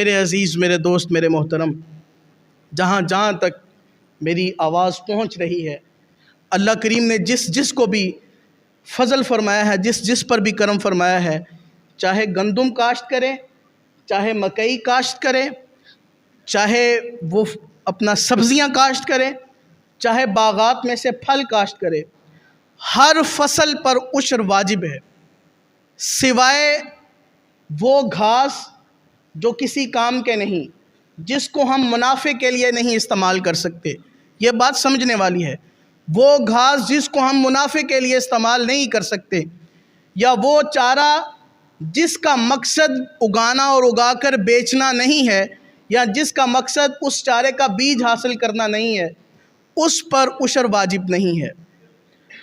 میرے عزیز، میرے دوست، میرے محترم، جہاں جہاں تک میری آواز پہنچ رہی ہے، اللہ کریم نے جس جس کو بھی فضل فرمایا ہے، جس جس پر بھی کرم فرمایا ہے، چاہے گندم کاشت کرے، چاہے مکئی کاشت کرے، چاہے وہ اپنا سبزیاں کاشت کرے، چاہے باغات میں سے پھل کاشت کرے، ہر فصل پر عشر واجب ہے، سوائے وہ گھاس جو کسی کام کے نہیں، جس کو ہم منافع کے لیے نہیں استعمال کر سکتے۔ یہ بات سمجھنے والی ہے۔ وہ گھاس جس کو ہم منافع کے لیے استعمال نہیں کر سکتے، یا وہ چارہ جس کا مقصد اگانا اور اگا کر بیچنا نہیں ہے، یا جس کا مقصد اس چارے کا بیج حاصل کرنا نہیں ہے، اس پر عشر واجب نہیں ہے۔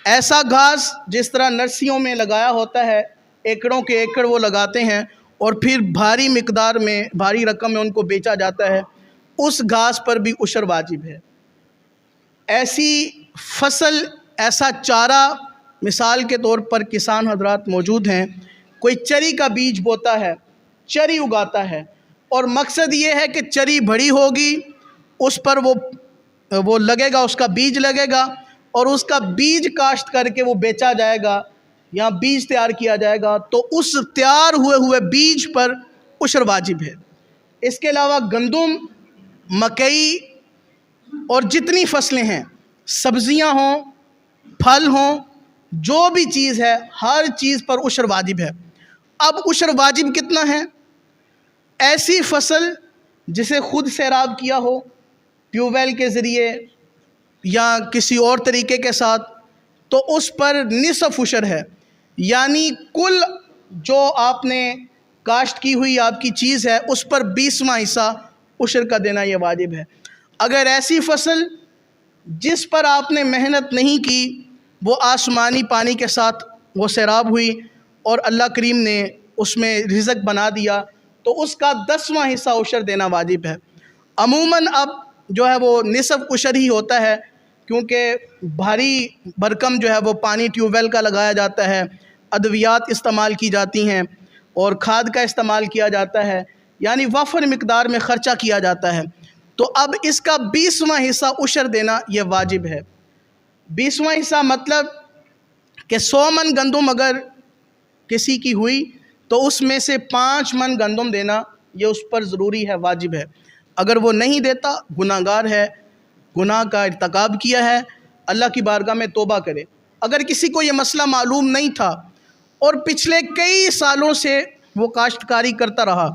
ایسا گھاس جس طرح نرسریوں میں لگایا ہوتا ہے، ایکڑوں کے ایکڑ وہ لگاتے ہیں اور پھر بھاری مقدار میں، بھاری رقم میں ان کو بیچا جاتا ہے، اس گھاس پر بھی عشر واجب ہے۔ ایسی فصل، ایسا چارہ، مثال کے طور پر کسان حضرات موجود ہیں، کوئی چری کا بیج بوتا ہے، چری اگاتا ہے، اور مقصد یہ ہے کہ چری بڑی ہوگی، اس پر وہ لگے گا، اس کا بیج لگے گا، اور اس کا بیج کاشت کر کے وہ بیچا جائے گا یا بیج تیار کیا جائے گا، تو اس تیار ہوئے بیج پر عشر واجب ہے۔ اس کے علاوہ گندم، مکئی اور جتنی فصلیں ہیں، سبزیاں ہوں، پھل ہوں، جو بھی چیز ہے، ہر چیز پر عشر واجب ہے۔ اب عشر واجب کتنا ہے؟ ایسی فصل جسے خود سیراب کیا ہو، ٹیوب ویل کے ذریعے یا کسی اور طریقے کے ساتھ، تو اس پر نصف عشر ہے، یعنی کل جو آپ نے کاشت کی ہوئی آپ کی چیز ہے، اس پر 20واں حصہ عشر کا دینا یہ واجب ہے۔ اگر ایسی فصل جس پر آپ نے محنت نہیں کی، وہ آسمانی پانی کے ساتھ وہ سیراب ہوئی اور اللہ کریم نے اس میں رزق بنا دیا، تو اس کا 10واں حصہ عشر دینا واجب ہے۔ عموماً اب جو ہے وہ نصف عشر ہی ہوتا ہے، کیونکہ بھاری بھرکم جو ہے وہ پانی ٹیوب ویل کا لگایا جاتا ہے، ادویات استعمال کی جاتی ہیں اور کھاد کا استعمال کیا جاتا ہے، یعنی وافر مقدار میں خرچہ کیا جاتا ہے، تو اب اس کا 20واں حصہ عشر دینا یہ واجب ہے۔ 20واں حصہ مطلب کہ 100 من گندم اگر کسی کی ہوئی تو اس میں سے 5 من گندم دینا یہ اس پر ضروری ہے، واجب ہے۔ اگر وہ نہیں دیتا، گناہ گار ہے، گناہ کا ارتکاب کیا ہے، اللہ کی بارگاہ میں توبہ کرے۔ اگر کسی کو یہ مسئلہ معلوم نہیں تھا اور پچھلے کئی سالوں سے وہ کاشتکاری کرتا رہا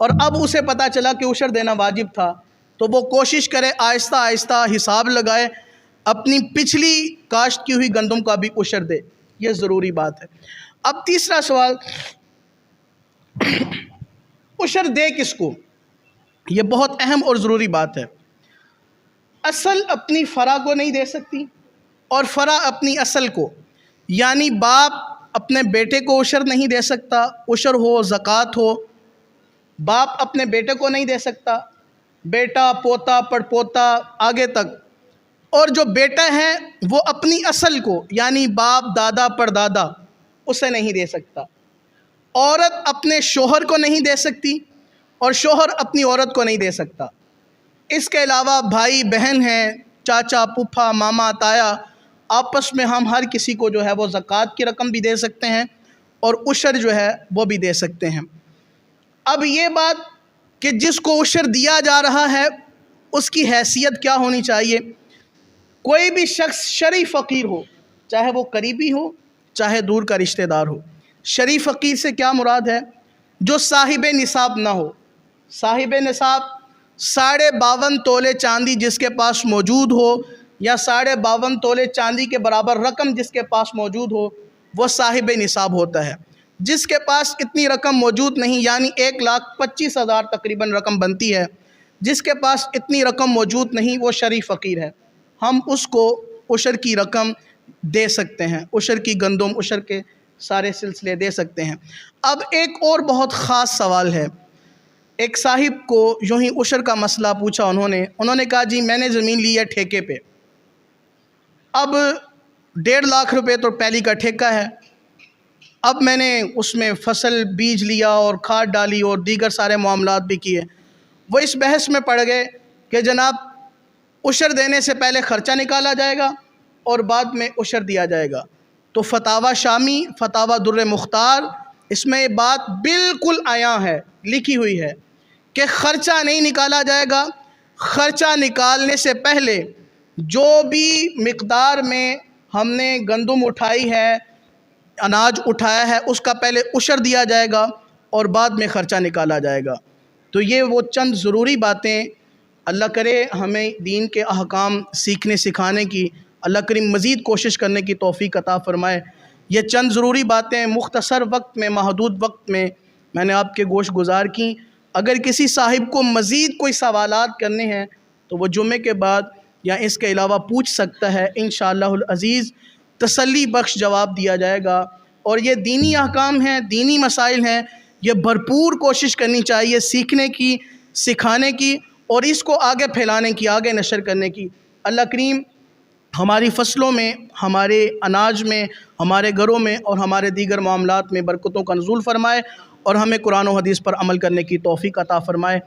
اور اب اسے پتہ چلا کہ عشر دینا واجب تھا، تو وہ کوشش کرے آہستہ آہستہ حساب لگائے، اپنی پچھلی کاشت کی ہوئی گندم کا بھی عشر دے، یہ ضروری بات ہے۔ اب تیسرا سوال، عشر دے کس کو؟ یہ بہت اہم اور ضروری بات ہے۔ اصل اپنی فرع کو نہیں دے سکتی اور فرع اپنی اصل کو، یعنی باپ اپنے بیٹے کو عشر نہیں دے سکتا، عشر ہو، زکوٰۃ ہو، باپ اپنے بیٹے کو نہیں دے سکتا، بیٹا، پوتا، پڑپوتا، آگے تک، اور جو بیٹا ہے وہ اپنی اصل کو، یعنی باپ، دادا، پردادا، اسے نہیں دے سکتا۔ عورت اپنے شوہر کو نہیں دے سکتی اور شوہر اپنی عورت کو نہیں دے سکتا۔ اس کے علاوہ بھائی بہن ہیں، چاچا، پھوپھا، ماما، تایا، آپس میں ہم ہر کسی کو جو ہے وہ زکوٰۃ کی رقم بھی دے سکتے ہیں اور عشر جو ہے وہ بھی دے سکتے ہیں۔ اب یہ بات کہ جس کو عشر دیا جا رہا ہے اس کی حیثیت کیا ہونی چاہیے؟ کوئی بھی شخص شرعی فقیر ہو، چاہے وہ قریبی ہو، چاہے دور کا رشتہ دار ہو۔ شرعی فقیر سے کیا مراد ہے؟ جو صاحب نصاب نہ ہو۔ صاحب نصاب 52.5 تولے چاندی جس کے پاس موجود ہو، یا 52.5 تولے چاندی کے برابر رقم جس کے پاس موجود ہو، وہ صاحب نصاب ہوتا ہے۔ جس کے پاس اتنی رقم موجود نہیں، یعنی 1,25,000 تقریباً رقم بنتی ہے، جس کے پاس اتنی رقم موجود نہیں، وہ شرعی فقیر ہے۔ ہم اس کو عشر کی رقم دے سکتے ہیں، عشر کی گندم، عشر کے سارے سلسلے دے سکتے ہیں۔ اب ایک اور بہت خاص سوال ہے۔ ایک صاحب کو یوں ہی عشر کا مسئلہ پوچھا انہوں نے کہا جی میں نے زمین لی ہے ٹھیکے پہ، اب 1.5 لاکھ روپے تو پہلی کا ٹھیکہ ہے، اب میں نے اس میں فصل بیج لیا اور کھاد ڈالی اور دیگر سارے معاملات بھی کیے۔ وہ اس بحث میں پڑ گئے کہ جناب عشر دینے سے پہلے خرچہ نکالا جائے گا اور بعد میں عشر دیا جائے گا۔ تو فتاوی شامی، فتاوی در مختار، اس میں یہ بات بالکل عیاں ہے، لکھی ہوئی ہے کہ خرچہ نہیں نکالا جائے گا۔ خرچہ نکالنے سے پہلے جو بھی مقدار میں ہم نے گندم اٹھائی ہے، اناج اٹھایا ہے، اس کا پہلے عشر دیا جائے گا اور بعد میں خرچہ نکالا جائے گا۔ تو یہ وہ چند ضروری باتیں، اللہ کرے ہمیں دین کے احکام سیکھنے سکھانے کی، اللہ کریم مزید کوشش کرنے کی توفیق عطا فرمائے۔ یہ چند ضروری باتیں مختصر وقت میں، محدود وقت میں نے آپ کے گوش گزار کی۔ اگر کسی صاحب کو مزید کوئی سوالات کرنے ہیں تو وہ جمعے کے بعد یا اس کے علاوہ پوچھ سکتا ہے، انشاءاللہ العزیز تسلی بخش جواب دیا جائے گا۔ اور یہ دینی احکام ہیں، دینی مسائل ہیں، یہ بھرپور کوشش کرنی چاہیے سیکھنے کی، سکھانے کی اور اس کو آگے پھیلانے کی، آگے نشر کرنے کی۔ اللہ کریم ہماری فصلوں میں، ہمارے اناج میں، ہمارے گھروں میں اور ہمارے دیگر معاملات میں برکتوں کا نزول فرمائے اور ہمیں قرآن و حدیث پر عمل کرنے کی توفیق عطا فرمائے۔